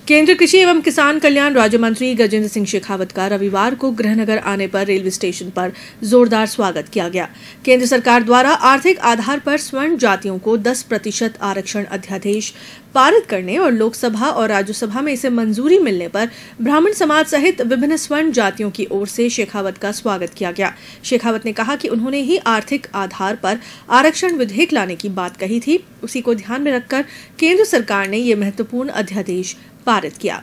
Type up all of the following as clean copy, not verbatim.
केंद्रीय कृषि एवं किसान कल्याण राज्य मंत्री गजेंद्र सिंह शेखावत का रविवार को गृहनगर आने पर रेलवे स्टेशन पर जोरदार स्वागत किया गया। केंद्र सरकार द्वारा आर्थिक आधार पर स्वर्ण जातियों को 10% आरक्षण अध्यादेश पारित करने और लोकसभा और राज्यसभा में इसे मंजूरी मिलने पर ब्राह्मण समाज सहित विभिन्न स्वर्ण जातियों की ओर से शेखावत का स्वागत किया गया। शेखावत ने कहा कि उन्होंने ही आर्थिक आधार पर आरक्षण विधेयक लाने की बात कही थी, उसी को ध्यान में रखकर केंद्र सरकार ने ये महत्वपूर्ण अध्यादेश पारित किया।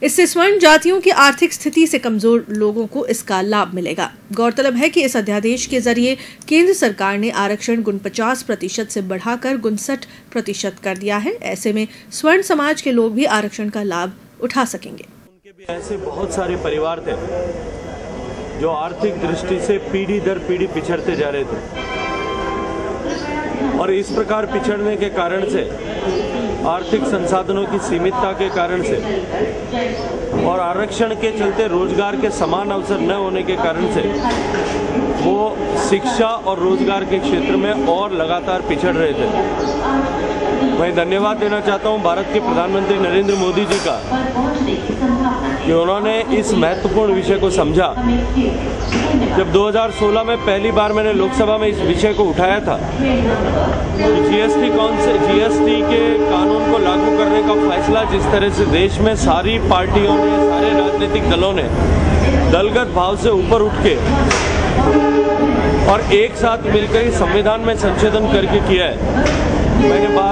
इससे स्वर्ण जातियों की आर्थिक स्थिति से कमजोर लोगों को इसका लाभ मिलेगा। गौरतलब है कि इस अध्यादेश के जरिए केंद्र सरकार ने आरक्षण 49% से बढ़ाकर 59% कर दिया है। ऐसे में स्वर्ण समाज के लोग भी आरक्षण का लाभ उठा सकेंगे। उनके भी ऐसे बहुत सारे परिवार थे जो आर्थिक दृष्टि से पीढ़ी दर पीढ़ी पिछड़ते जा रहे थे और इस प्रकार पिछड़ने के कारण से, आर्थिक संसाधनों की सीमितता के कारण से और आरक्षण के चलते रोजगार के समान अवसर न होने के कारण से वो शिक्षा और रोजगार के क्षेत्र में और लगातार पिछड़ रहे थे। मैं धन्यवाद देना चाहता हूं भारत के प्रधानमंत्री नरेंद्र मोदी जी का कि उन्होंने इस महत्वपूर्ण विषय को समझा। जब 2016 में पहली बार मैंने लोकसभा में इस विषय को उठाया था कि जीएसटी के कानून को लागू करने का फैसला जिस तरह से देश में सारी पार्टियों ने, सारे राजनीतिक दलों ने दलगत भाव से ऊपर उठ के और एक साथ मिलकर संविधान में संशोधन करके किया है।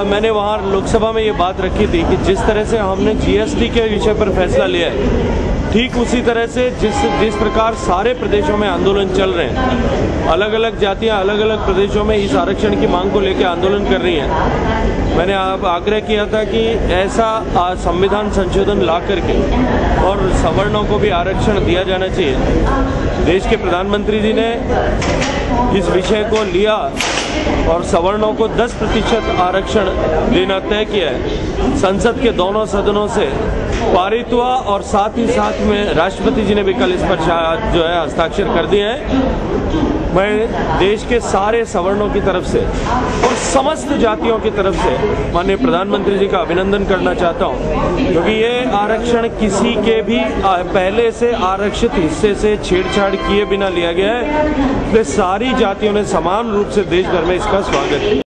मैंने वहाँ लोकसभा में ये बात रखी थी कि जिस तरह से हमने जीएसटी के विषय पर फैसला लिया है, ठीक उसी तरह से जिस प्रकार सारे प्रदेशों में आंदोलन चल रहे हैं, अलग अलग जातियां अलग अलग प्रदेशों में इस आरक्षण की मांग को लेकर आंदोलन कर रही हैं। मैंने आग्रह किया था कि ऐसा संविधान संशोधन ला करके और सवर्णों को भी आरक्षण दिया जाना चाहिए। देश के प्रधानमंत्री जी ने इस विषय को लिया और सवर्णों को 10% आरक्षण देना तय किया है। संसद के दोनों सदनों से पारित हुआ और साथ ही साथ में राष्ट्रपति जी ने भी कल इस पर जो है हस्ताक्षर कर दिए हैं। मैं देश के सारे सवर्णों की तरफ से और समस्त जातियों की तरफ से माननीय प्रधानमंत्री जी का अभिनंदन करना चाहता हूं, क्योंकि ये आरक्षण किसी के भी पहले से आरक्षित हिस्से से छेड़छाड़ किए बिना लिया गया है। इसलिए सारी जातियों ने समान रूप से देश भर में इसका स्वागत किया।